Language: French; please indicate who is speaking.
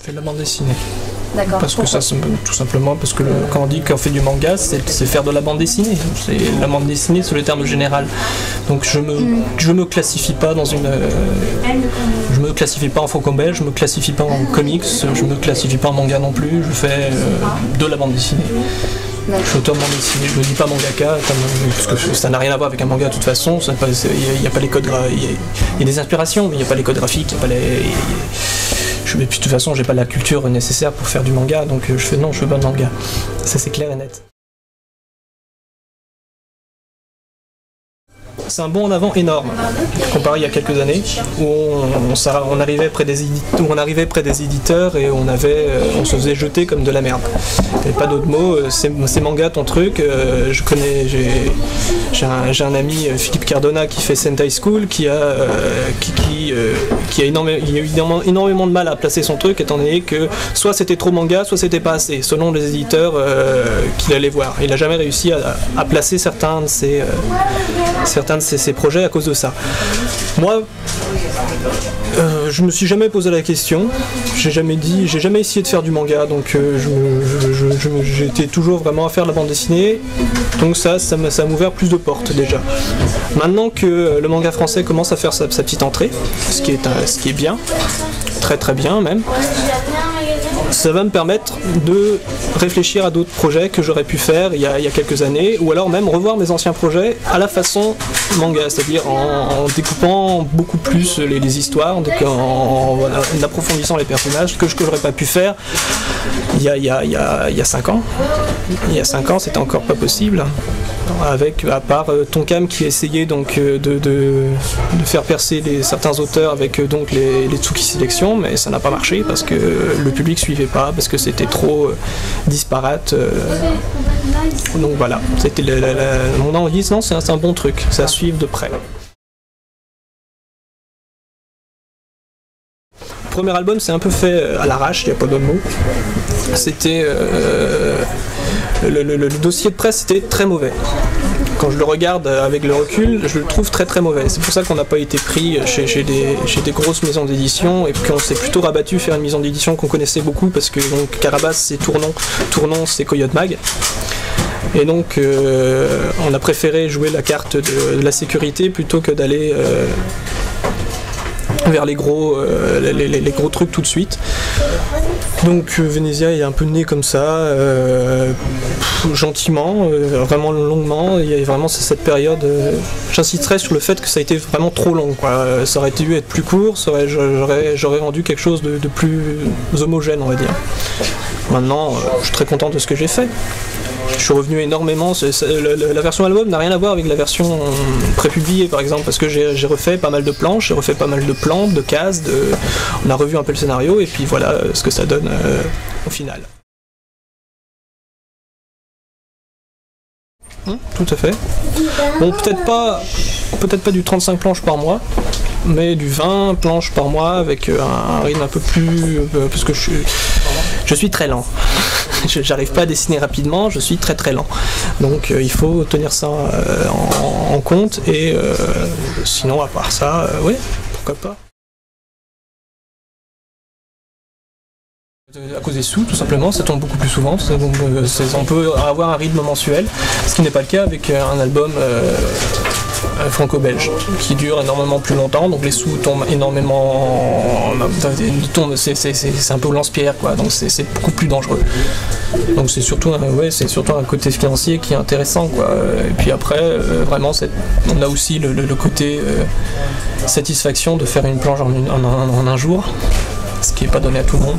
Speaker 1: fais de la bande dessinée.
Speaker 2: D'accord.
Speaker 1: Parce que ça, tout simplement, parce que quand on dit qu'on fait du manga, c'est faire de la bande dessinée. La bande dessinée, c'est le terme général. Donc je me classifie pas dans une... je me classifie pas en franco-belge, je me classifie pas en comics, je me classifie pas en manga non plus, je fais de la bande dessinée. Je suis auteur de bande dessinée, je ne dis pas mangaka, parce que ça n'a rien à voir avec un manga de toute façon, il n'y a pas les codes, il y a des inspirations, mais il n'y a pas les codes graphiques, il n'y a pas les... Et puis de toute façon, j'ai pas la culture nécessaire pour faire du manga, donc je fais pas de manga. Ça c'est clair et net. C'est un bond en avant énorme, comparé il y a quelques années, où on arrivait près des éditeurs et on se faisait jeter comme de la merde. Il n'y avait pas d'autre mot, c'est manga ton truc, j'ai un ami, Philippe Cardona, qui fait Sentai School, qui a eu énormément de mal à placer son truc, étant donné que soit c'était trop manga, soit c'était pas assez, selon les éditeurs qu'il allait voir. Il n'a jamais réussi à placer certains de ses projets à cause de ça. Moi, je me suis jamais posé la question, j'ai jamais essayé de faire du manga, donc j'étais toujours vraiment à faire de la bande dessinée, donc ça m'a ouvert plus de portes déjà. Maintenant que le manga français commence à faire sa petite entrée, ce qui est bien, très très bien même, ça va me permettre de réfléchir à d'autres projets que j'aurais pu faire il y a quelques années, ou alors même revoir mes anciens projets à la façon manga, c'est-à-dire en découpant beaucoup plus les histoires, en approfondissant les personnages, ce que j'aurais pas pu faire il y a 5 ans. Il y a 5 ans, c'était encore pas possible. À part Tonkam qui essayait donc de faire percer certains auteurs avec donc les Tsuki Selection, mais ça n'a pas marché parce que le public suivait pas, parce que c'était trop disparate. Donc voilà, c'était mon envie, non, c'est un bon truc, c'est à suivre de près. Le premier album, c'est un peu fait à l'arrache, il n'y a pas d'autre mot. C'était le dossier de presse était très mauvais. Quand je le regarde avec le recul, je le trouve très très mauvais. C'est pour ça qu'on n'a pas été pris chez des grosses maisons d'édition et qu'on s'est plutôt rabattu faire une maison d'édition qu'on connaissait beaucoup, parce que donc Carabas c'est Tournon c'est Coyote Mag. Et donc on a préféré jouer la carte de la sécurité plutôt que d'aller vers les gros trucs tout de suite. Donc Venezia est un peu né comme ça, gentiment, vraiment longuement. Il y a vraiment cette période, j'insisterai sur le fait que ça a été vraiment trop long, quoi. Ça aurait dû être plus court, j'aurais rendu quelque chose de plus homogène, on va dire. Maintenant, je suis très content de ce que j'ai fait. Je suis revenu énormément, la version album n'a rien à voir avec la version prépubliée par exemple, parce que j'ai refait pas mal de planches, j'ai refait pas mal de plans, de cases, on a revu un peu le scénario et puis voilà ce que ça donne au final. Tout à fait. Bon, peut-être pas du 35 planches par mois, mais du 20 planches par mois avec un rythme un peu plus... parce que je suis très lent. J'arrive pas à dessiner rapidement, je suis très très lent. Donc il faut tenir ça en compte et sinon à part ça, oui, pourquoi pas. À cause des sous, tout simplement, ça tombe beaucoup plus souvent, on peut avoir un rythme mensuel, ce qui n'est pas le cas avec un album franco-belge, qui dure énormément plus longtemps, donc les sous tombent énormément, c'est un peu au lance-pierre, quoi, donc c'est beaucoup plus dangereux. Donc c'est surtout un côté financier qui est intéressant, quoi. Et puis après, vraiment, on a aussi le côté satisfaction de faire une planche en un jour, ce qui n'est pas donné à tout le monde.